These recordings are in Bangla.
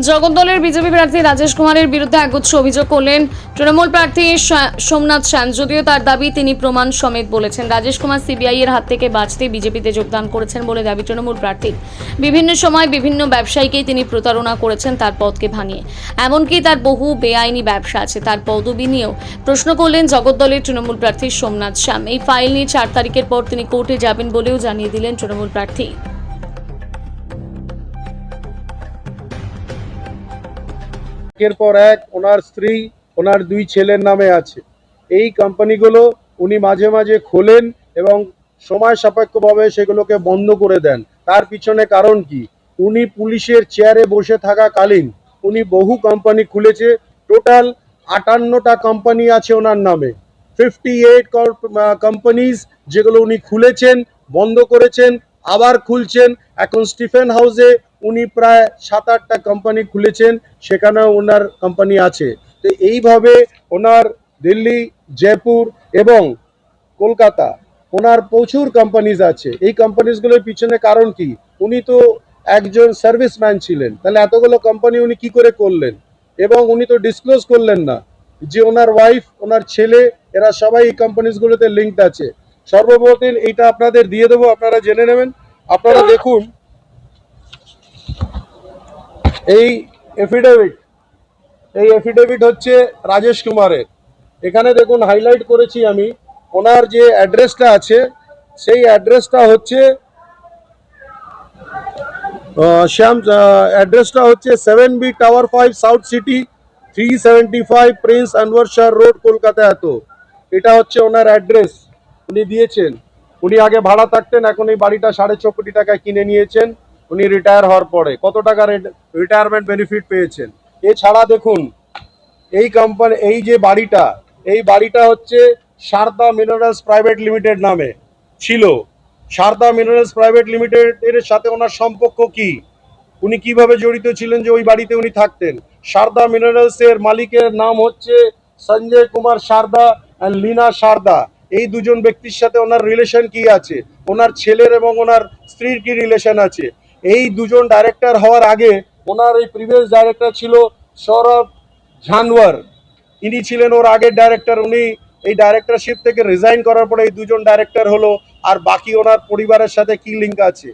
জগদ্দলের বিজেপি প্রার্থী রাজেশ কুমারের বিরুদ্ধে একগুচ্ছ অভিযোগ করলেন তৃণমূল প্রার্থী সোমনাথ সেন। যদিও তার দাবি তিনি প্রমাণ সমেত বলেছেন রাজেশ কুমার সিবিআই এর হাত থেকে বাঁচতে বিজেপিতে যোগদান করেছেন বলে দাবি তৃণমূল প্রার্থীর। বিভিন্ন সময় বিভিন্ন ব্যবসায়ীকেই তিনি প্রতারণা করেছেন তার পদকে ভাঙিয়ে, এমনকি তার বহু বেআইনি ব্যবসা আছে। তার পদবি নিয়েও প্রশ্ন করলেন জগদ্দলের তৃণমূল প্রার্থী সোমনাথ সেন। এই ফাইল নিয়ে 4 তারিখের পর তিনি কোর্টে যাবেন বলেও জানিয়ে দিলেন তৃণমূল প্রার্থী। একের পর এক ওনার স্ত্রী, ওনার 2 ছেলের নামে আছে। এই কোম্পানিগুলো উনি মাঝে মাঝে খোলেন এবং সময় সাপেক্ষভাবে সেগুলোকে বন্ধ করে দেন। তার পিছনে কারণ কি? উনি পুলিশের চেয়ারে বসে থাকাকালীন উনি বহু কোম্পানি খুলেছে। টোটাল 58টা কোম্পানি আছে ওনার নামে। 58 কোম্পানিজ যেগুলো উনি খুলেছেন, বন্ধ করেছেন, আবার খুলছেন। এখন স্টিফেন হাউসে উনি প্রায় 7-8টা কোম্পানি খুলেছেন, সেখানেও ওনার কোম্পানি আছে। তো এইভাবে ওনার দিল্লি, জয়পুর এবং কলকাতা ওনার প্রচুর কোম্পানিজ আছে। এই কোম্পানিজগুলোর পিছনে কারণ কি? উনি তো একজন সার্ভিসম্যান ছিলেন, তাহলে এতগুলো কোম্পানি উনি কি করে করলেন? এবং উনি তো ডিসক্লোজ করলেন না যে ওনার ওয়াইফ, ওনার ছেলে, এরা সবাই এই কোম্পানিজগুলোতে লিঙ্কড আছে। সর্বপ্রথম এইটা আপনাদের দিয়ে দেবো, আপনারা জেনে নেবেন। আপনারা দেখুন এই এফিডেভিট হচ্ছে রাজেশ কুমারের। এখানে দেখুন হাইলাইট করেছি আমি। ওনার যে অ্যাড্রেসটা আছে সেই অ্যাড্রেসটা হচ্ছে অ্যাড্রেসটা হচ্ছে 7B tower 5 south city 375 Prince Anwar Shah road, Kolkata. এটা হচ্ছে ওনার অ্যাড্রেস উনি দিয়েছেন। উনি আগে ভাড়া থাকতেন, এখন এই বাড়িটা 4.5 কোটি টাকায় কিনে নিয়েছেন উনি রিটায়ার হওয়ার পরে। কত টাকা রিটায়ারমেন্ট বেনিফিট পেয়েছেন? এছাড়া দেখুন এই কোম্পানি, এই যে বাড়িটা, এই বাড়িটা হচ্ছে সারদা মিনারেলস প্রাইভেট লিমিটেড নামে ছিল। সারদা মিনারেলস প্রাইভেট লিমিটেড এর সাথে ওনার সম্পর্ক কি? উনি কিভাবে জড়িত ছিলেন যে ওই বাড়িতে উনি থাকতেন? সারদা মিনারেলস এর মালিকের নাম হচ্ছে সঞ্জয় কুমার সারদা আর লীনা সারদা। এই দুজন ব্যক্তির সাথে ওনার রিলেশন কি আছে? ওনার ছেলের এবং ওনার স্ত্রীর কি রিলেশন আছে? এই দুজন ডাইরেক্টর হওয়ার আগে ওনার এই প্রিভিয়াস ডাইরেক্টর ছিল সৌরভ ঝানওয়ার, ইনি ছিলেন ওর আগের ডাইরেক্টর। উনি এই ডাইরেক্টরশিপ থেকে রিজাইন করার পরে এই দুজন ডাইরেক্টর হলো। আর বাকি ওনার পরিবারের সাথে কি লিঙ্ক আছে?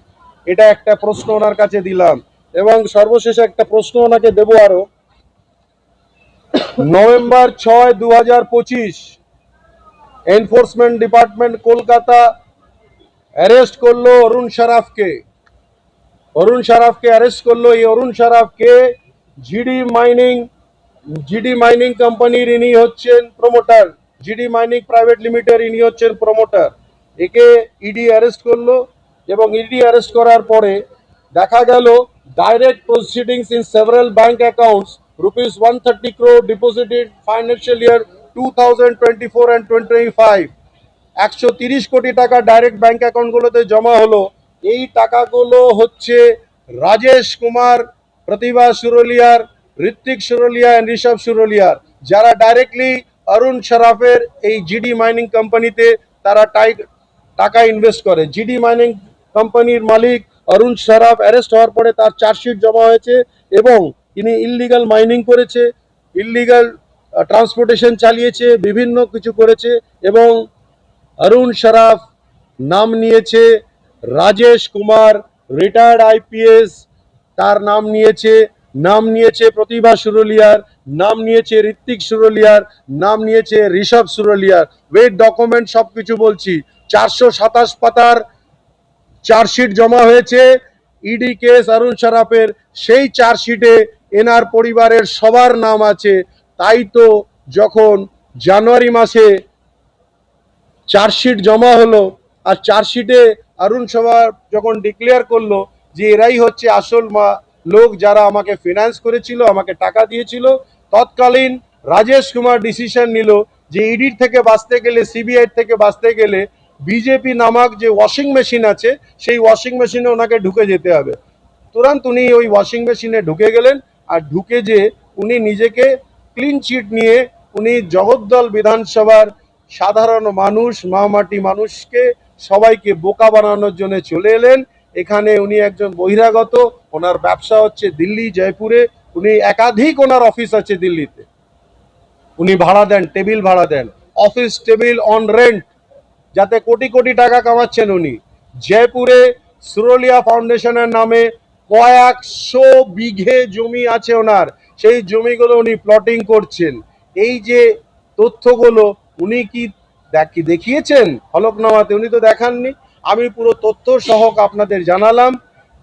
এটা একটা প্রশ্ন ওনার কাছে দিলাম। এবং সর্বশেষে একটা প্রশ্ন ওনাকে দেব আরো। November 6, 2025 enforcement department Kolkata arrest করলো অরুণ সারাফকে। অ্যারেস্ট করলো। এই অরুণ সারাফকে জিডি মাইনিং কোম্পানির ইনি হচ্ছেন promoter. GD mining private limited ইনি হচ্ছেন প্রমোটার। একে ইডি অ্যারেস্ট করলো এবং ইডি অ্যারেস্ট করার পরে দেখা গেল direct proceedings in several bank accounts ₹130 crore deposited financial year 2024 and 25। 130 কোটি টাকা ডাইরেক্ট ব্যাংক অ্যাকাউন্টগুলোতে জমা হলো। এই টাকাগুলো হচ্ছে রাজেশ কুমার, প্রতিভা সুরলিয়ার, ঋত্বিক সুরলিয়া এন্ড ঋষভ সুরলিয়ার, যারা ডাইরেক্টলি অরুণ সারাফের এই জিডি মাইনিং কোম্পানিতে তারা টাকা ইনভেস্ট করে। জিডি মাইনিং কোম্পানির মালিক অরুণ সারাফ অ্যারেস্ট হওয়ার পরে তার চার্জশিট জমা হয়েছে এবং তিনি ইললিগাল মাইনিং করেছে, ইললিগাল ট্রান্সপোর্টেশন চালিয়েছে, বিভিন্ন কিছু করেছে। এবং অরুণ সারাফ নাম নিয়েছে রাজেশ কুমার, রিটায়ার্ড আইপিএস, তার নাম নিয়েছে প্রতিভা সুরলিয়ার, নাম নিয়েছে ঋত্বিক সুরলিয়ার, নাম নিয়েছে ঋষভ সুরলিয়ার। ওয়েট ডকুমেন্ট সবকিছু বলছি। 427 পাতার চার্জশিট জমা হয়েছে ইডি কেস অরুণ সারাফের। সেই চার্জশিটে এনার পরিবারের সবার নাম আছে। তাই তো যখন জানুয়ারি মাসে চার্জশিট জমা হলো আর চার্জশিটে অরুণ সারাফ যখন ডিক্লেয়ার করলো যে এরাই হচ্ছে আসল লোক যারা আমাকে ফিনান্স করেছিল, আমাকে টাকা দিয়েছিল, তৎকালীন রাজেশ কুমার ডিসিশন নিল যে ইডির থেকে বাঁচতে গেলে, সিবিআই থেকে বাঁচতে গেলে বিজেপি নামক যে ওয়াশিং মেশিন আছে সেই ওয়াশিং মেশিনে ওনাকে ঢুকে যেতে হবে। তুরন্ত উনি ওই ওয়াশিং মেশিনে ঢুকে গেলেন। আর ঢুকে যে উনি নিজেকে ক্লিন চিট নিয়ে উনি জগদ্দল বিধানসভার সাধারণ মানুষ, মাটি মানুষকে সবাইকে বোকা বানানোর জন্য চলে এলেন। এখানে উনি একজন বহিরাগত, ওনার ব্যবসা হচ্ছে দিল্লি, জয়পুরে, উনি একাধিক ওনার অফিস আছে দিল্লিতে, উনি ভাড়া দেন, টেবিল ভাড়া দেন, অফিস টেবিল অন রেন্ট, যাতে কোটি কোটি টাকা কামাচ্ছেন উনি। জয়পুরে সুরলিয়া ফাউন্ডেশনের নামে কয়েকশো বিঘে জমি আছে ওনার, সেই জমিগুলো উনি প্লটিং করছেন। এই যে তথ্যগুলো উনি কি দেখিয়েছেন হলফনামাতে? উনি তো দেখাননি। আমি পুরো তথ্য সহ আপনাদের জানালাম।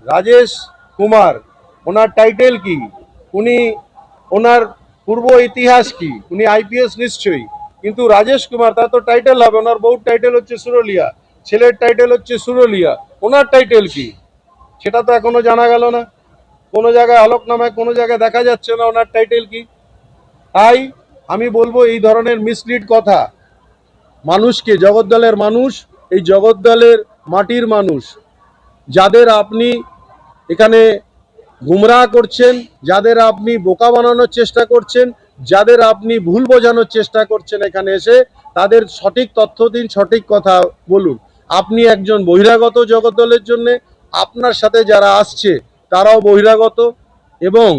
রাজেশ কুমার, ওনার টাইটেল কি, উনি ওনার পূর্ব ইতিহাস কি, উনি আইপিএস নিশ্চয়ই, কিন্তু রাজেশ কুমার তার তো টাইটেল হবে, ওনার বউর টাইটেল হচ্ছে সুরলিয়া, ছেলের টাইটেল হচ্ছে সুরলিয়া, ওনার টাইটেল কি সেটা তো এখনো জানা গেল না। কোনো জায়গায় হলফনামায় কোনো জায়গায় দেখা যাচ্ছে না ওনার টাইটেল কি। তাই আমি বলবো এই ধরনের মিসলিড কথা মানুষকে, জগদ্দলের মানুষ, এই জগদ্দলের মাটির মানুষ, যাদের আপনি এখানে গুমরাহ করছেন, যাদের আপনি বোকা বানানোর চেষ্টা করছেন, যাদের আপনি ভুল বোঝানোর চেষ্টা করছেন, এখানে এসে তাদের সঠিক তথ্য দিন, সঠিক কথা বলুন। আপনি একজন বহিরাগত জগদ্দলের জন্য, আপনার সাথে যারা আসছে তারাও বহিরাগত। এবং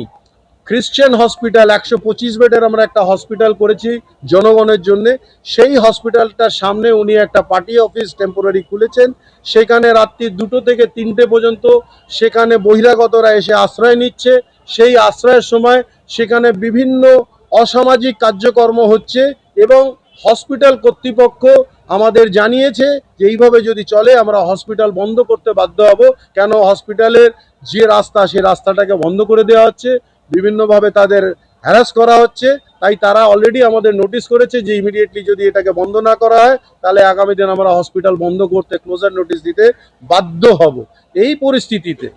খ্রিশ্চান হসপিটাল 125 বেডের আমরা একটা হসপিটাল করেছি জনগণের জন্য, সেই হসপিটালটার সামনে উনি একটা পার্টি অফিস টেম্পোরারি খুলেছেন। সেখানে রাত্রি 2টো থেকে 3টে পর্যন্ত সেখানে বহিরাগতরা এসে আশ্রয় নিচ্ছে। সেই আশ্রয়ের সময় সেখানে বিভিন্ন অসামাজিক কার্যকর্ম হচ্ছে এবং হসপিটাল কর্তৃপক্ষ আমাদের জানিয়েছে যে এইভাবে যদি চলে আমরা হসপিটাল বন্ধ করতে বাধ্য হব। কেন হসপিটালের যে রাস্তা, সেই রাস্তাটাকে বন্ধ করে দেওয়া হচ্ছে, বিভিন্নভাবে তাদের হ্যারাস করা হচ্ছে। তাই তারা অলরেডি আমাদের নোটিশ করেছে যে ইমিডিয়েটলি যদি এটাকে বন্ধ না করা হয় তাহলে আগামী দিন আমরা হসপিটাল বন্ধ করতে ক্লোজার নোটিশ দিতে বাধ্য হব। এই পরিস্থিতিতে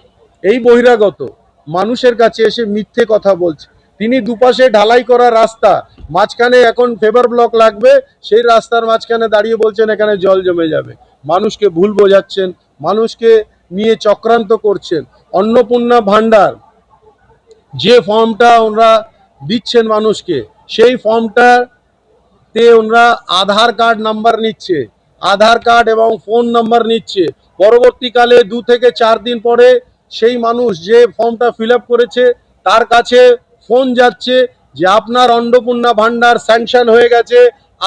এই বহিরাগত মানুষের কাছে এসে মিথ্যে কথা বলছে। তিনি দুপাশে ঢালাই করা রাস্তা, মাঝখানে এখন ফেভার ব্লক লাগবে, সেই রাস্তার মাঝখানে দাঁড়িয়ে বলছেন এখানে জল জমে যাবে। মানুষকে ভুল বোঝাচ্ছেন, মানুষকে নিয়ে চক্রান্ত করছেন। অন্নপূর্ণা ভান্ডার যে ফর্মটা ওনারা দিচ্ছেন মানুষকে, সেই ফর্মটাতে ওনারা আধার কার্ড নাম্বার নিচ্ছে, আধার কার্ড এবং ফোন নাম্বার নিচ্ছে। পরবর্তীকালে 2 থেকে 4 দিন পরে সেই মানুষ যে ফর্মটা ফিল আপ করেছে তার কাছে ফোন যাচ্ছে যে আপনার অন্নপূর্ণা ভান্ডার স্যাংশন হয়ে গেছে,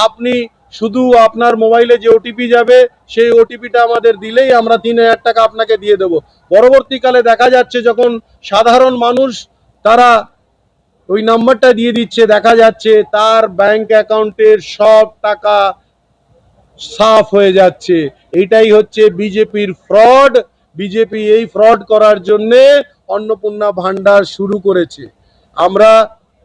আপনি শুধু আপনার মোবাইলে যে ওটিপি যাবে সেই ওটিপিটা আমাদের দিলেই আমরা 3000 টাকা আপনাকে দিয়ে দেবো। পরবর্তীকালে দেখা যাচ্ছে যখন সাধারণ মানুষ তারা ওই নাম্বারটা দিয়ে দিচ্ছে, দেখা যাচ্ছে তার ব্যাংক অ্যাকাউন্টের সব টাকা সাফ হয়ে যাচ্ছে। এটাই হচ্ছে বিজেপির ফ্রড। বিজেপি এই ফ্রড করার জন্য অন্নপূর্ণা ভান্ডার শুরু করেছে। আমরা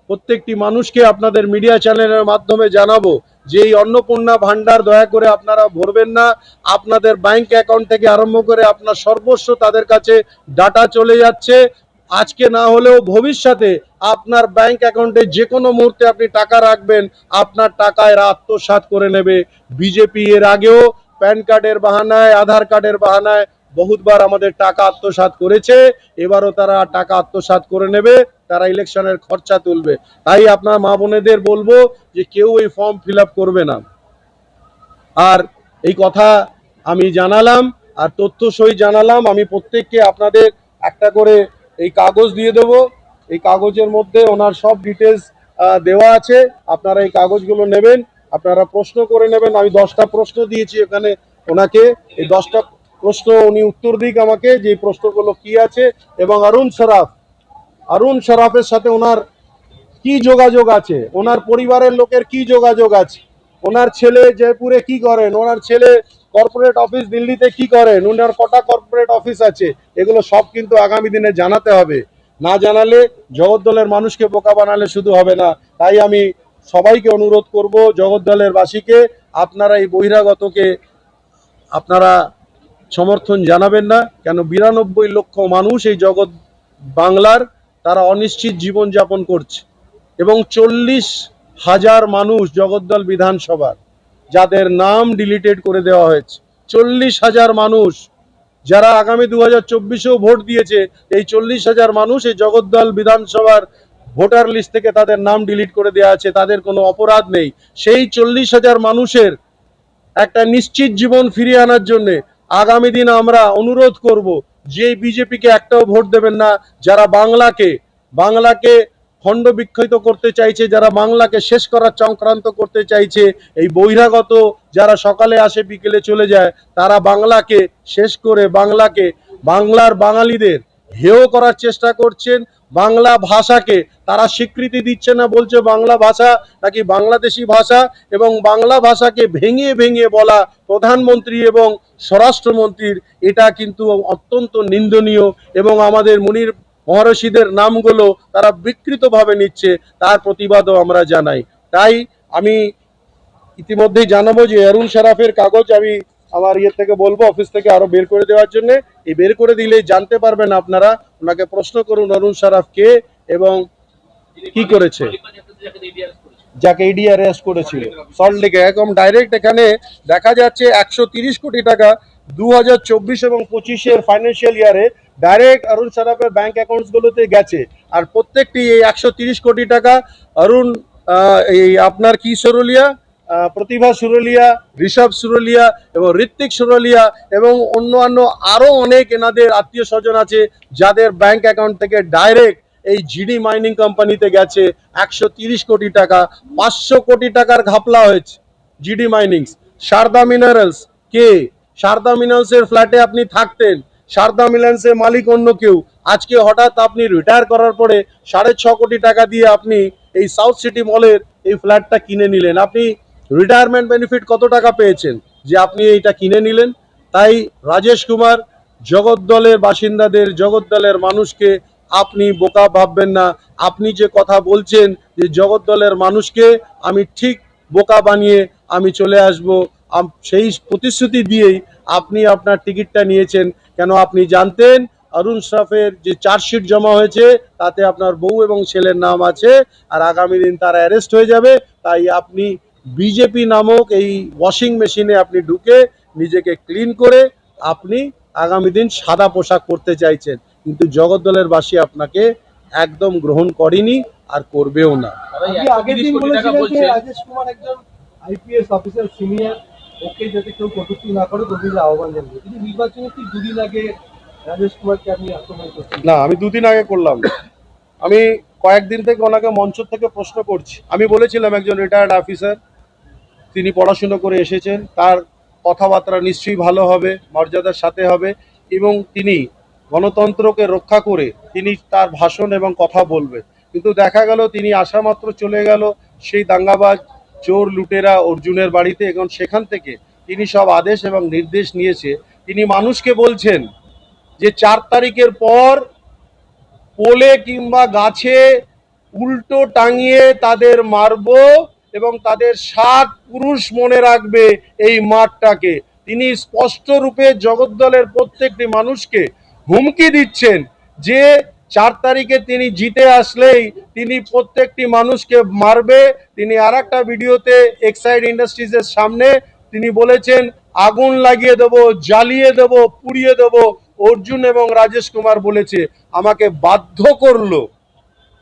প্রত্যেকটি মানুষকে আপনাদের মিডিয়া চ্যানেলের মাধ্যমে জানাবো যে এই অন্নপূর্ণা ভান্ডার দয়া করে আপনারা ভরবেন না। আপনাদের ব্যাংক অ্যাকাউন্ট থেকে আরম্ভ করে আপনার সর্বস্ব তাদের কাছে ডাটা চলে যাচ্ছে। আজকে না হলেও ভবিষ্যতে আপনার ব্যাংক অ্যাকাউন্টে যে কোনো মুহূর্তে আপনি টাকা রাখবেন, আপনার টাকা এরা আত্মসাৎ করে নেবে। বিজেপি এর আগেও প্যান কার্ডের বাহানায়, আধার কার্ডের বাহানায় বহুতবার আমাদের টাকা আত্মসাৎ করেছে, এবারও তারা টাকা আত্মসাৎ করে নেবে, তারা ইলেকশনের খরচা তুলবে। তাই আপনার মা বোনেদের বলবো যে কেউ এই ফর্ম ফিল আপ করবে না। আর এই কথা আমি জানালাম, আর তথ্য সই জানালাম। আমি প্রত্যেককে আপনাদের একটা করে এই কাগজ দিয়ে দেবো, এই কাগজের মধ্যে ওনার সব ডিটেলস দেওয়া আছে। আপনারা এই কাগজগুলো নেবেন, আপনারা প্রশ্ন করে নেবেন। আমি 10টা প্রশ্ন দিয়েছি এখানে ওনাকে, এই 10টা প্রশ্ন উনি উত্তর দিক আমাকে যে এই প্রশ্নগুলো কি আছে। এবং অরুণ সরাফের সাথে ওনার কি যোগাযোগ আছে, ওনার পরিবারের লোকের কি যোগাযোগ আছে, ওনার ছেলে জয়পুরে কি করেন, ওনার ছেলে কর্পোরেট অফিস দিল্লিতে কি করেন, ওনার কটা কর্পোরেট অফিস আছে, এগুলো সব কিন্তু আগামী দিনে জানাতে হবে। না জানালে জগদ্দলের মানুষকে বোকা বানালে শুধু হবে না। তাই আমি সবাইকে অনুরোধ করব, জগদ্দলের বাসীকে, আপনারা এই বহিরাগতকে আপনারা সমর্থন জানাবেন না। কেন 92 লক্ষ মানুষ এই জগৎ বাংলার, তারা অনিশ্চিত জীবন যাপন করছে এবং 40,000 মানুষ জগদ্দল বিধানসভার যাদের নাম ডিলিটেড করে দেওয়া হয়েছে। 40,000 মানুষ যারা আগামী 2024-এও ভোট দিয়েছে, এই 40,000 মানুষ এই জগদ্দল বিধানসভার ভোটার লিস্ট থেকে তাদের নাম ডিলিট করে দেওয়া আছে, তাদের কোনো অপরাধ নেই। সেই 40,000 মানুষের একটা নিশ্চিত জীবন ফিরিয়ে আনার জন্য আগামী দিন আমরা অনুরোধ করব যে বিজেপিকে একটাও ভোট দেবেন না, যারা বাংলাকে খণ্ড বিক্ষিপ্ত করতে চাইছে, যারা বাংলাকে শেষ করার চক্রান্ত করতে চাইছে, এই বহিরাগত যারা সকালে আসে বিকেলে চলে যায়, তারা বাংলাকে শেষ করে বাংলার বাঙালিদের হেয় করার চেষ্টা করছেন। বাংলা ভাষাকে তারা স্বীকৃতি দিচ্ছে না, বলছে বাংলা ভাষা নাকি বাংলাদেশি ভাষা, এবং বাংলা ভাষাকে ভেঙে ভেঙে বলা প্রধানমন্ত্রী এবং স্বরাষ্ট্রমন্ত্রীর, এটা কিন্তু অত্যন্ত নিন্দনীয়। এবং আমাদের মুনির মহর্ষিদের নামগুলো তারা বিকৃতভাবে নিচ্ছে, তার প্রতিবাদও আমরা জানাই। তাই আমি ইতিমধ্যেই জানাবো যে অরুণ সারাফের কাগজ আমি আমার থেকে বলবো অফিস থেকে আরো বের করে দেওয়ার জন্য। এই বের করে দিলেই জানতে পারবেন আপনারা। ওনাকে প্রশ্ন করুন অরুণ সারাফ কে এবং কি করেছে, যাকে ইডি অ্যারেস্ট করেছিল সল্টলেকে। একদম ডাইরেক্ট এখানে দেখা যাচ্ছে 130 কোটি টাকা 2024 এবং 25-এর ফাইন্যান্সিয়াল ইয়ারে ডাইরেক্ট অরুণ সারাফের ব্যাংক অ্যাকাউন্টস গুলোতে গেছে। আর প্রত্যেকটি এই 130 কোটি টাকা অরুণ এই আপনার কি সরুলিয়া, প্রতিভা সুরলিয়া, ঋষভ সুরলিয়া এবং ঋত্বিক সুরলিয়া এবং অন্যান্য আরো অনেক এনাদের আত্মীয় স্বজন আছে, যাদের ব্যাংক অ্যাকাউন্ট থেকে ডাইরেক্ট এই জিডি মাইনিং কোম্পানিতে গেছে 130 কোটি টাকা। 500 কোটি টাকার ঘাপলা হয়েছে জিডি মাইনিংস। সারদা মিনারেলস কে? সারদা মিনারেলসের ফ্ল্যাটে আপনি থাকতেন, সারদা মিনারেলসের মালিক অন্য কেউ। আজকে হঠাৎ আপনি রিটায়ার করার পরে 6.5 কোটি টাকা দিয়ে আপনি এই সাউথ সিটি মলের এই ফ্ল্যাটটা কিনে নিলেন। আপনি রিটায়ারমেন্ট বেনিফিট কত টাকা পেয়েছেন যে আপনি এইটা কিনে নিলেন? তাই রাজেশ কুমার, জগদ্দলের বাসিন্দাদের, জগদ্দলের মানুষকে আপনি বোকা ভাববেন না। আপনি যে কথা বলছেন যে জগদ্দলের মানুষকে আমি ঠিক বোকা বানিয়ে আমি চলে আসব, সেই প্রতিশ্রুতি দিয়েই আপনি আপনার টিকিটটা নিয়েছেন। কেন আপনি জানতেন অরুণ সারাফের যে চার্জশিট জমা হয়েছে তাতে আপনার বউ এবং ছেলের নাম আছে, আর আগামী দিন তারা অ্যারেস্ট হয়ে যাবে। তাই আপনি বিজেপি নামক এই ওয়াশিং মেশিনে আপনি ঢুকে নিজেকে ক্লিন করে আপনি আগামী দিন সাদা পোশাক পরতে চাইছেন, কিন্তু জগদ্দলের বাসী আপনাকে একদম গ্রহণ করেনি আর করবেও না। আগের দিন বলেছিলেন যে রাজেশ কুমার একজন আইপিএস অফিসার সিনিয়র, ওকে যাতে কেউ কটূক্তি না করে তদবির আহ্বান জানিয়ে, কিন্তু নির্বাচনে ঠিক দুদিন আগে রাজেশ কুমারকে আপনি আক্রমণ করছেন। না, আমি দুদিন আগে করলাম না, আমি কয়েকদিন থেকে ওনাকে মঞ্চ থেকে প্রশ্ন করছি। আমি বলেছিলাম একজন রিটায়ার্ড অফিসার, তিনি পড়াশুনো করে এসেছেন, তার কথাবার্তা নিশ্চয়ই ভালো হবে, মর্যাদার সাথে হবে, এবং তিনি গণতন্ত্রকে রক্ষা করে তিনি তার ভাষণ এবং কথা বলবেন। কিন্তু দেখা গেল তিনি আসা মাত্র চলে গেল সেই দাঙ্গাবাজ চোর লুটেরা অর্জুনের বাড়িতে, এবং সেখান থেকে তিনি সব আদেশ এবং নির্দেশ নিয়েছে। তিনি মানুষকে বলছেন যে 4 তারিখের পর পোলে কিংবা গাছে উল্টো টাঙিয়ে তাদের মারবো এবং তাদের 7 পুরুষ মনে রাখবে এই মাঠটাকে। তিনি স্পষ্ট রূপে জগদ্দলের প্রত্যেকটি মানুষকে হুমকি দিচ্ছেন যে 4 তারিখে তিনি জিতে আসলেই তিনি প্রত্যেকটি মানুষকে মারবে। তিনি আর একটা ভিডিওতে এক্সাইড ইন্ডাস্ট্রিজের সামনে তিনি বলেছেন আগুন লাগিয়ে দেবো, জ্বালিয়ে দেবো, পুড়িয়ে দেবো। অর্জুন এবং রাজেশ কুমার বলেছে আমাকে বাধ্য করলো।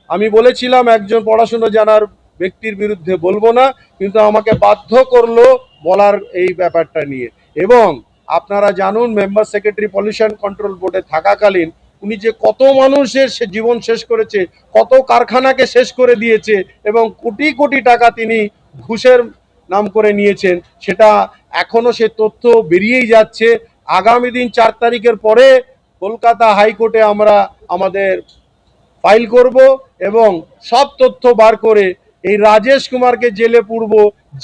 আমি বলেছিলাম একজন পড়াশুনো জানার ব্যক্তির বিরুদ্ধে বলবো না, কিন্তু আমাকে বাধ্য করলো বলার এই ব্যাপারটা নিয়ে। এবং আপনারা জানুন, মেম্বার সেক্রেটারি পলিউশন কন্ট্রোল বোর্ডে থাকাকালীন উনি যে কত মানুষের সে জীবন শেষ করেছে, কত কারখানাকে শেষ করে দিয়েছে, এবং কোটি কোটি টাকা তিনি ঘুষের নাম করে নিয়েছেন, সেটা এখনো সে তথ্য বেরিয়েই যাচ্ছে। আগামী দিন 4 তারিখের পরে কলকাতা হাইকোর্টে আমরা আমাদের ফাইল করব এবং সব তথ্য বার করে এই রাজেশ কুমারকে জেলে পুরব,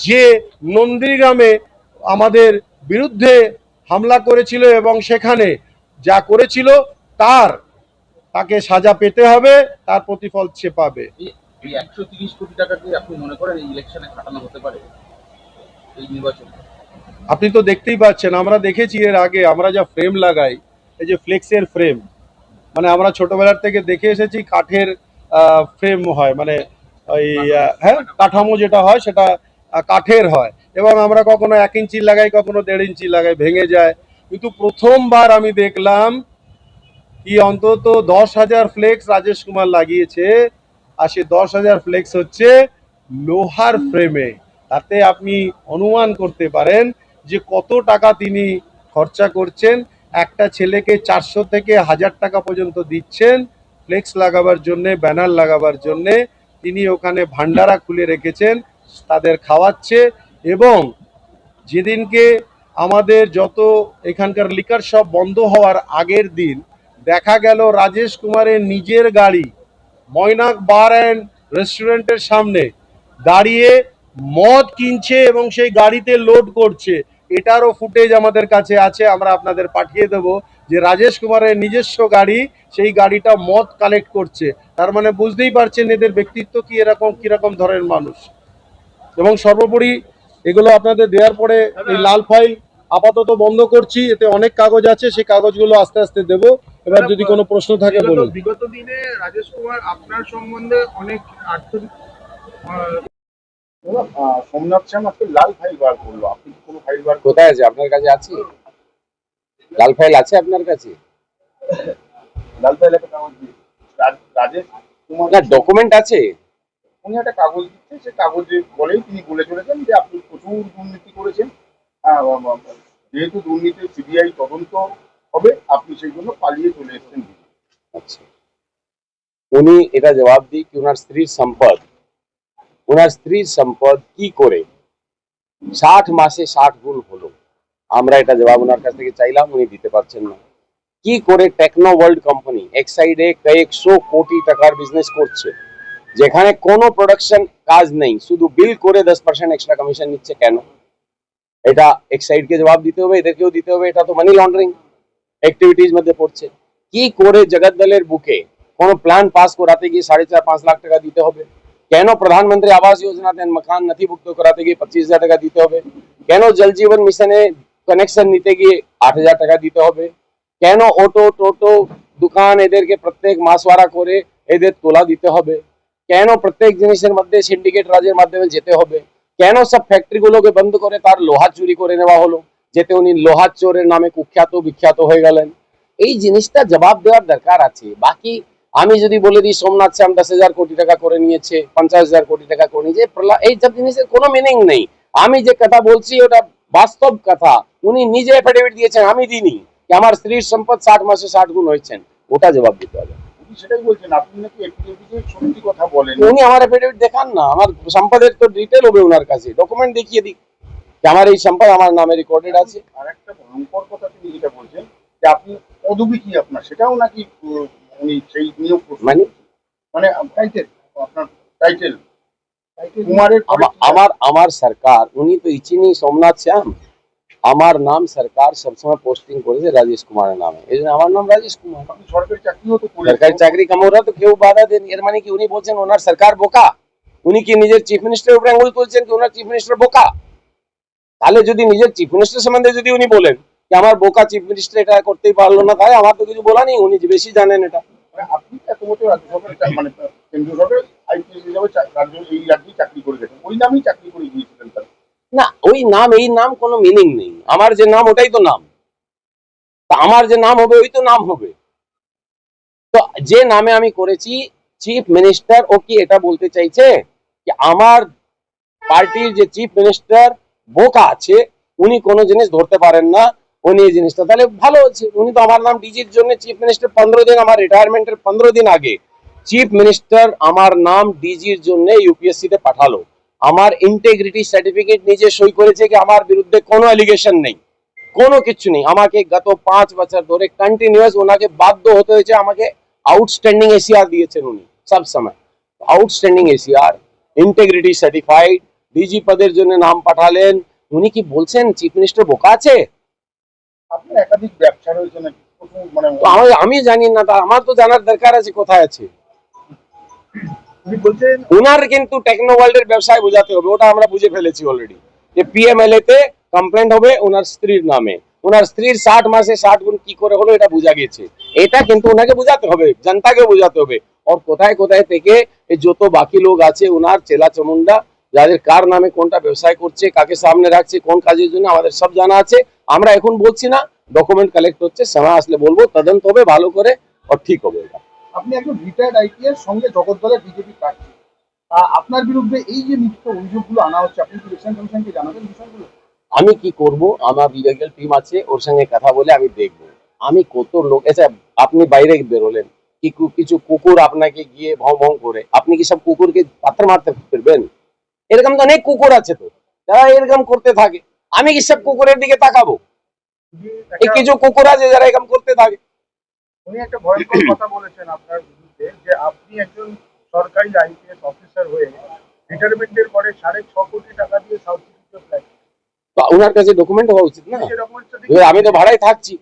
যে নন্দীগ্রামে আমাদের বিরুদ্ধে হামলা করেছিল এবং সেখানে যা করেছিল তাকে সাজা পেতে হবে, তার প্রতিফল সে পাবে। এই 130 কোটি টাকা কি আপনি মনে করেন এই ইলেকশনে খাটানো হতে পারে এই নির্বাচনে? আপনি তো দেখতেই পাচ্ছেন, আমরা দেখেছি এর আগে আমরা যা ফ্রেম লাগাই, এই যে ফ্লেক্সের ফ্রেম, মানে আমরা ছোটবেলার থেকে দেখে এসেছি কাঠের ফ্রেম হয়, মানে ওই হ্যাঁ কাঠামো যেটা হয় সেটা কাঠের হয়, এবং আমরা কখনো 1 ইঞ্চি লাগাই, কখনো 1.5 ইঞ্চি লাগাই, ভেঙে যায়। কিন্তু প্রথমবার আমি দেখলাম কি অন্তত 10,000 ফ্লেক্স রাজেশ কুমার লাগিয়েছে, আর সে 10,000 ফ্লেক্স হচ্ছে লোহার ফ্রেমে। তাতে আপনি অনুমান করতে পারেন যে কত টাকা তিনি খরচা করছেন। একটা ছেলেকে 400 থেকে 1000 টাকা পর্যন্ত দিচ্ছেন ফ্লেক্স লাগাবার জন্যে, ব্যানার লাগাবার জন্যে তিনি ওখানে ভান্ডারা খুলে রেখেছেন, তাদের খাওয়াচ্ছে। এবং যেদিনকে আমাদের যত এখানকার লিকার শপ বন্ধ হওয়ার আগের দিন দেখা গেল রাজেশ কুমারের নিজের গাড়ি ময়নাক বার অ্যান্ড রেস্টুরেন্টের সামনে দাঁড়িয়ে মদ কিনছে এবং সেই গাড়িতে লোড করছে। এটারও ফুটেজ আমাদের কাছে আছে, আমরা আপনাদের পাঠিয়ে দেব, যে রাজেশ কুমারের নিজস্ব গাড়ি, সেই গাড়িটা মদ কালেক্ট করছে। তার মানে বুঝতেই পারছেন এদের ব্যক্তিত্ব কি, এরকম কিরকম ধরনের মানুষ। এবং সর্বোপরি এগুলো আপনাদের দেওয়ার পরে এই লাল ফাইল আপাতত বন্ধ করছি, এতে অনেক কাগজ আছে, সেই কাগজগুলো আস্তে আস্তে দেব। এবার যদি কোনো প্রশ্ন থাকে বলুন। বিগত দিনে রাজেশ কুমার আপনার সম্বন্ধে অনেক আর্থিক সোমনাথ শ্যাম আজকে লাল ফাইল বার করলো, আপনি কি কোনো ফাইল বার কোথায় আছে? আপনার কাছে আছে লাল ফাইল? আছে আপনার কাছে? লাল ফাইল একটা কাগজ দিয়ে রাজেশ কুমার না, ডকুমেন্ট আছে। উনি একটা কাগজ দিচ্ছে, সে কাগজে বলেই তিনি বলে চলেছেন যে আপনি প্রচুর দুর্নীতি করেছেন, যেহেতু দুর্নীতি সিবিআই তদন্ত হবে আপনি সেই জন্য পালিয়ে চলে এসেছেন। আচ্ছা, উনি এটা জবাব দিই কি ওনার স্ত্রীর সম্পদ কি করে 60 মাসে 60 গুণ হলো। আমরা এটা জবাব ওনার কাছ থেকে চাইলাম, উনি দিতে পারছেন না। কি করে টেকনো ওয়ার্ল্ড কোম্পানি এক সাইডে কয়েকশো কোটি টাকার বিজনেস করছে, যেখানে কোনো প্রোডাকশন কাজ নেই, শুধু বিল করে 10% এক্সট্রা কমিশন নিচ্ছে কেন? এটা এক সাইডকে জবাব দিতে হবে, এদেরকেও দিতে হবে। এটা তো মানি লন্ডারিং অ্যাক্টিভিটিজ মধ্যে পড়ছে। কি করে জগদ্দলের বুকে কোনো প্ল্যান পাস করাতে গিয়ে 4.5-5 লাখ টাকা দিতে হবে? কেন প্রধানমন্ত্রী আবাস যোজনাতে মকান নথিভুক্ত করাতে গিয়ে 25,000 টাকা দিতে হবে? কেন জল জীবন মিশনে কানেকশন নিতে গিয়ে 8,000 টাকা দিতে হবে? কেন অটো টোটো দোকান এদেরকে প্রত্যেক মাসওয়ারা করে এদের তোলা দিতে হবে? কেন প্রত্যেক জিনিসের মধ্যে সিন্ডিকেট রাজের মাধ্যমে যেতে হবে? কেন সব ফ্যাক্টরিগুলোকে বন্ধ করে তার লোহা চুরি করে নেওয়া হলো, যেতে উনি লোহা চোরের নামে কুখ্যাত বিখ্যাত হয়ে গেলেন? এই জিনিসটা জবাব দেওয়ার দরকার আছে। বাকি আমি যদি বলে দিই সোমনাথ শ্যাম 10,000 কোটি টাকা করে নিয়েছে, 50,000 কোটি টাকা করে নিয়েছে, এই সব জিনিসের কোনো মিনিং নেই। আমি যে কথা বলছি ওটা বাস্তব কথা। উনি নিজে এফিডেভিট দিয়েছেন, আমি দিইনি, যে আমার স্ত্রীর সম্পদ 60 মাসে 60 গুণ হয়েছেন। ওটা জবাব দিতে হবে। উনি সেটাই বলছেন, আপনি নাকি এফিডেভিটে সত্যি কথা বলেন। উনি আমার এফিডেভিট দেখান না, আমার সম্পদের তো ডিটেল হবে ওনার কাছে, ডকুমেন্ট দেখিয়ে দিক যে আমার এই সম্পদ আমার নামে রেকর্ডেড আছে। আর একটা ভয়ঙ্কর কথা তিনি যেটা বলছেন যে আপনি পদবি কি আপনার, সেটাও নাকি উনি সেই নিয়োগ মানে মানে টাইটেল, আপনার টাইটেল কুমারের আমার সরকার, উনি তো ইচিনি সোমনাথ শ্যাম, আমার নাম সরকার সবসময় পোস্টিং করেছে রাজেশ কুমারের নামে, এই জন্য আমার নাম রাজেশ কুমার। আপনি সরকারি চাকরিও তো করেছেন। সরকারি চাকরি কামড়া তো কেউ বাধা দেন। এর মানে কি উনি বলছেন ওনার সরকার বোকা? উনি কি নিজের চিফ মিনিস্টারের উপরে আঙুল তুলছেন কি ওনার চিফ মিনিস্টার বোকা? তাহলে যদি নিজের চিফ মিনিস্টার সম্বন্ধে যদি উনি বলেন যে আমার বোকা চিফ মিনিস্টার এটা করতেই পারলো না, তাই আমার তো কিছু বলা নেই, উনি বেশি জানেন এটা। আপনি এত বছর রাজ্য সরকারের মানে কেন্দ্রীয় সরকারের আইপিএস হিসাবে এই রাজ্যেই চাকরি করে গেছেন, ওই নামেই চাকরি করে গিয়েছিলেন তার। না, ওই নাম এই নাম কোনো মিনিং নেই। আমার যে নাম ওটাই তো নাম, তা আমার যে নাম হবে ওই তো নাম হবে। তো যে নামে আমি করেছি চিফ মিনিস্টার, ও কি এটা বলতে চাইছে যে আমার পার্টির যে চিফ মিনিস্টার বোকা আছে, উনি কোনো জিনিস ধরতে পারেন না, উনি এই জিনিসটা তাহলে ভালো আছে। উনি তো আমার নাম ডিজির জন্য চিফ মিনিস্টার 15 দিন আমার রিটায়ারমেন্টের 15 দিন আগে চিফ মিনিস্টার আমার নাম ডিজির জন্য ইউপিএসসি তে পাঠালো। আমার ইন্টিগ্রিটি সার্টিফিকেট নিজে সই করেছে কি আমার বিরুদ্ধে কোনো অ্যালিগেশন নেই, কোনো কিছু নেই। আমাকে গত 5 বছর ধরে কন্টিনিউয়াস ওনাকে বাধ্য হতে হয়েছে, আমাকে আউটস্ট্যান্ডিং এসিআর দিয়েছেন উনি সব সময়, outstanding ACR, integrity certified, DG পদের জন্য নাম পাঠালেন। উনি কি বলছেন চিফ মিনিস্টার বোকা আছে? আপনার একাধিক ব্যবসা রয়েছে নাকি মানে তো আমি জানি না, তা আমার তো জানার দরকার আছে কোথায় আছে। উনি বলছেন ওনার কিন্তু টেকনো ওয়ার্ল্ডের ব্যবসায় বোঝাতে হবে, ওটা আমরা বুঝে ফেলেছি অলরেডি, যে পিএমএলএ তে কমপ্লেন্ট হবে ওনার স্ত্রীর নামে। ওনার স্ত্রীর 60 মাসে 60 গুণ কি করে হলো এটা বোঝা গেছে। এটা কিন্তু ওনাকে বোঝাতে হবে, জনতাকে বোঝাতে হবে। আর কোথায় কোথায় থেকে যত বাকি লোক আছে ওনার চেলা চামুন্ডা, যাদের কার নামে কোনটা ব্যবসায় করছে, কাকে সামনে রাখছে, কোন কাজের জন্য, আমাদের সব জানা আছে। আমরা এখন বলছি না, ডকুমেন্ট কালেক্ট হচ্ছে, সময় আসলে বলবো, তদন্ত হবে ভালো করে, আর ঠিক হবে এটা। আপনি একজন রিটায়ার্ড আইপিএস, সঙ্গে জগদ্দলের বিজেপি প্রার্থী, আপনার বিরুদ্ধে এই যে মিথ্যা অভিযোগগুলো আনা হচ্ছে, আপনি কি ইলেকশন কমিশনকে জানাবেন বিষয়গুলো? আমি কি করব, আমার লিগ্যাল টিম আছে, ওর সঙ্গে কথা বলে আমি দেখব। আমি কত লোক, আচ্ছা আপনি বাইরে বেরোলেন, কি কিছু কুকুর আপনাকে গিয়ে ভাও ভাও করে, আপনি কি সব কুকুরকে পাথর মারতে ফিরবেন? এরকম তো অনেক কুকুর আছে তো যারা এরকম করতে থাকে, আমি কি সব কুকুরের দিকে তাকাবো? এই কিছু কুকুর আছে যারা এরকম করতে থাকে। উনি একটা ভয়ঙ্কর কথা বলেছেন আপনার বিরুদ্ধে, যে আপনি একজন সরকারি আইপিএস অফিসার হয়ে রিটায়ারমেন্টের পরে 6.5 কোটি টাকা দিয়ে সাউথ সিটিতে ফ্ল্যাট, তো ওনার কাছে ডকুমেন্ট হওয়া উচিত না? সেই ডকুমেন্টটা এবার আমি তো ভাড়ায় থাকছি,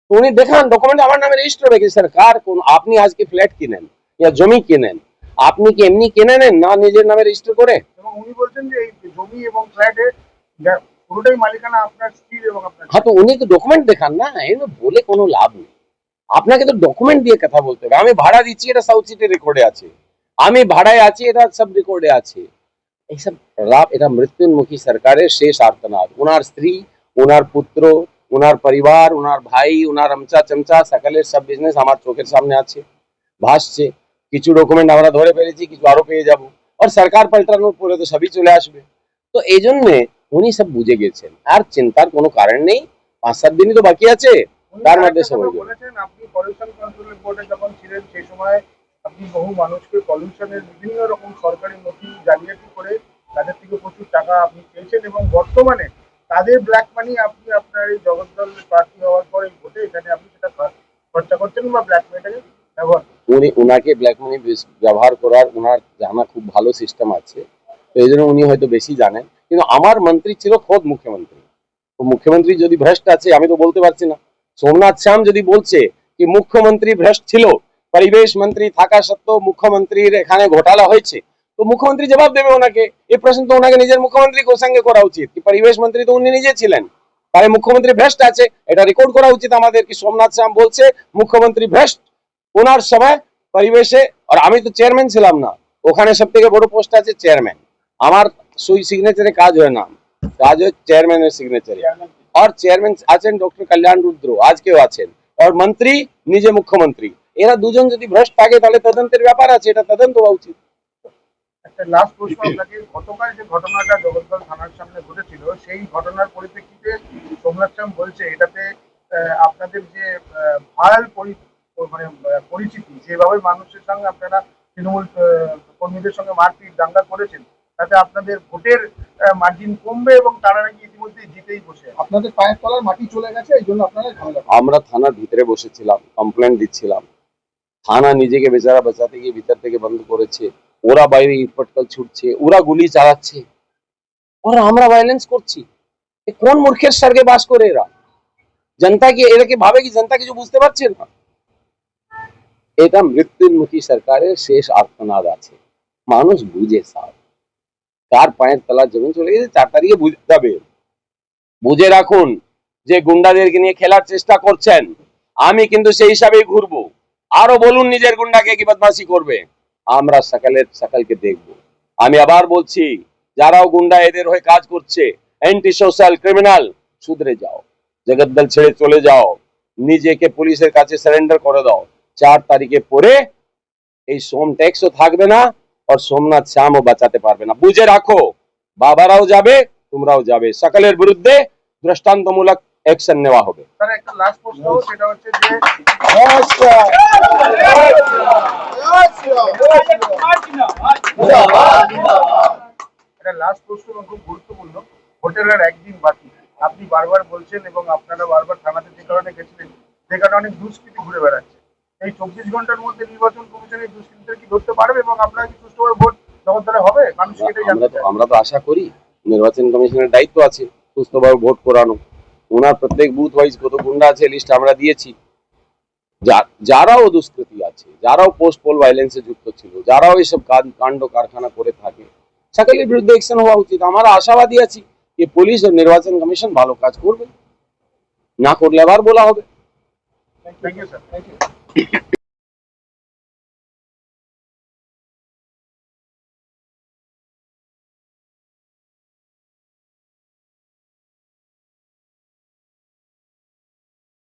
তো উনি দেখান ডকুমেন্ট আমার নামে রেজিস্টার হবে কি? সরকার কোন, আপনি আজকে ফ্ল্যাট কিনেন या জমি কিনেন, আপনি কি এমনি কিনে নেন না নিজের নামে রেজিস্টার করে? এবং উনি বলছেন যে এই জমি এবং ফ্ল্যাটে পুরোটাই মালিকানা আপনার স্ত্রীর এবং আপনার। হ্যাঁ, তো উনি তো ডকুমেন্ট দেখান না, এগুলো বলে কোনো লাভ নেই। আপনাকে তো ডকুমেন্ট দিয়ে কথা বলতে হবে। আমি ভাড়া দিচ্ছি, এটা সাউথ সিটি রেকর্ডে আছে, আমি ভাড়ায় আছি, এটা সব রেকর্ডে আছে। এইসব লাভ, এটা মৃত্যুন্মুখী সরকারের শেষ আর্তনাদ। ওনার স্ত্রী, ওনার পুত্র, ওনার পরিবার, ওনার ভাই, ওনার আমচা চমচা সকলের সব বিজনেস আমার চোখের সামনে আছে, ভাসছে। কিছু ডকুমেন্ট আমরা ধরে ফেলেছি, কিছু আরো পেয়ে যাব, আর সরকার পাল্টানোর পরে তো সবই চলে আসবে। তো এই জন্যে উনি সব বুঝে গেছেন, আর চিন্তার কোনো কারণ নেই। 5-7 দিনই তো বাকি আছে, তার মধ্যে সময় দেবে। বলেছেন আপনি পলিউশন কন্ট্রোল বোর্ডে যখন ছিলেন সেই সময় আপনি বহু মানুষকে পলিউশনের বিভিন্ন রকম সরকারি নথি জালিয়াতি করে তাদের থেকে প্রচুর টাকা আপনি পেয়েছেন, এবং বর্তমানে তাদের ব্ল্যাক মানি আপনি আপনার এই জগদ্দল প্রার্থী হওয়ার পরে ভোটে এখানে আপনি সেটা খরচা করছেন বা ব্ল্যাক মানিটাকে ব্যবহার করছেন। উনি ওনাকে ব্ল্যাক মানি ব্যবহার করার ওনার জানা খুব ভালো সিস্টেম আছে, তো এই জন্য উনি হয়তো বেশি জানেন। কিন্তু আমার মন্ত্রী ছিল খোদ মুখ্যমন্ত্রী, তো মুখ্যমন্ত্রী যদি ভ্রষ্ট আছে আমি তো বলতে পারছি না। সোমনাথ শ্যাম যদি বলছে কি মুখ্যমন্ত্রী ভ্রষ্ট ছিল, পরিবেশ মন্ত্রী থাকা সত্ত্বেও মুখ্যমন্ত্রীর এখানে ঘোটালা হয়েছে, তো মুখ্যমন্ত্রী জবাব দেবে ওনাকে। এই প্রশ্ন তো ওনাকে নিজের মুখ্যমন্ত্রী সঙ্গে করা উচিত, কি পরিবেশ মন্ত্রী তো উনি নিজে ছিলেন, তাহলে মুখ্যমন্ত্রী ভ্রষ্ট আছে, এটা রেকর্ড করা উচিত আমাদের কি সোমনাথ শ্যাম বলছে মুখ্যমন্ত্রী ভ্রষ্ট ওনার সময় পরিবেশে। আর আমি তো চেয়ারম্যান ছিলাম না, ওখানে সব থেকে বড় পোস্ট আছে চেয়ারম্যান, আমার সুই সিগনেচারে কাজ হয় না, কাজ হয় চেয়ারম্যানের সিগনেচারে। আর চেয়ারম্যান আছেন ডক্টর কল্যাণ রুদ্র, আজকেও আছেন, আর মন্ত্রী নিজে মুখ্যমন্ত্রী। এরা দুজন যদি ভ্রষ্ট থাকে তাহলে তদন্তের ব্যাপার আছে, এটা তদন্ত হওয়া উচিত। একটা লাস্ট প্রশ্ন আপনাকে, গতকাল যে ঘটনাটা জগদ্দল থানার সামনে ঘটেছিল সেই ঘটনার পরিপ্রেক্ষিতে সোমনাথ শ্যাম বলছে এটাতে আপনাদের যে ভায়াল মানে পরিচিতি, যেভাবে মানুষের সঙ্গে আপনারা তৃণমূল কর্মীদের সঙ্গে মারপিট দাঙ্গা করেছেন, তাতে আপনাদের ভোটের মার্জিন কমবে এবং তারা নাকি ইতিমধ্যে জিতেই বসে আছে। আপনাদের পায়ের তলার মাটি চলে গেছে, এই জন্য আপনারা ঝামেলা। আমরা থানার ভিতরে বসেছিলাম, কমপ্লেন দিচ্ছিলাম, থানা নিজেকে বেচারা বাঁচাতে গিয়ে ভিতর থেকে বন্ধ করেছে, ওরা বাইরে ইটপটকাল ছুটছে, ওরা গুলি চালাচ্ছে, আর আমরা ভায়োলেন্স করছি। এ কোন মূর্খের স্বর্গে বাস করে এরা? জনতা কি এরা কি ভাবে কি জনতা কিছু বুঝতে পারছে না? এটা মৃত্যুন্মুখী সরকারের শেষ আর্তনাদ আছে, মানুষ বুঝে সব, কার পায়ের তলা জমি চলে গেছে 4 তারিখে বুঝতে হবে। বুঝে রাখুন যে গুন্ডাদেরকে নিয়ে খেলার চেষ্টা করছেন, আমি কিন্তু সেই হিসাবেই ঘুরবো। আরো বলুন নিজের গুন্ডাকে কি বদমাশি করবে, আমরা সকলকে দেখবো। আমি আবার বলছি, যারাও গুন্ডা এদের হয়ে কাজ করছে, অ্যান্টি সোশ্যাল ক্রিমিনাল, শুধরে যাও, জগদ্দল ছেড়ে চলে যাও, নিজেকে পুলিশের কাছে সারেন্ডার করে দাও। 4 তারিখে পরে এই সোম ট্যাক্সও থাকবে না, আর সোমনাথ শ্যামও বাঁচাতে পারবে না। বুঝে রাখো, বাবারাও যাবে, তোমরাও যাবে, সকলের বিরুদ্ধে দৃষ্টান্তমূলক অ্যাকশন নেওয়া হবে। তার একটা লাস্ট প্রশ্ন, সেটা হচ্ছে যে এটা লাস্ট প্রশ্ন এবং খুব গুরুত্বপূর্ণ। ভোটের আর একদিন বাকি, আপনি বারবার বলছেন এবং আপনারা বারবার থানাতে যে কারণে গেছিলেন, যে কারণে অনেক দুষ্কৃতী ঘুরে বেড়াচ্ছে, এই 24 ঘন্টার মধ্যে নির্বাচন কমিশন এই দুষ্কৃতীদের কি ধরতে পারবে এবং আপনারা কি সুষ্ঠুভাবে ভোট জগদ্দলে হবে? মানুষ এটাই জানতে চায়। আমরা তো আশা করি, নির্বাচন কমিশনের দায়িত্ব আছে সুস্থভাবে ভোট করানো। ওনার প্রত্যেক বুথ ওয়াইজ কত গুন্ডা আছে লিস্ট আমরা দিয়েছি, যারাও দুষ্কৃতী আছে, যারাও পোস্ট পোল ভায়োলেন্সে যুক্ত ছিল, যারাও এইসব কাণ্ড কারখানা করে থাকে, সকলের বিরুদ্ধে অ্যাকশন হওয়া উচিত। আমরা আশাবাদী আছি যে পুলিশ ও নির্বাচন কমিশন ভালো কাজ করবে, না করলে আবার বলা হবে। Thank you sir.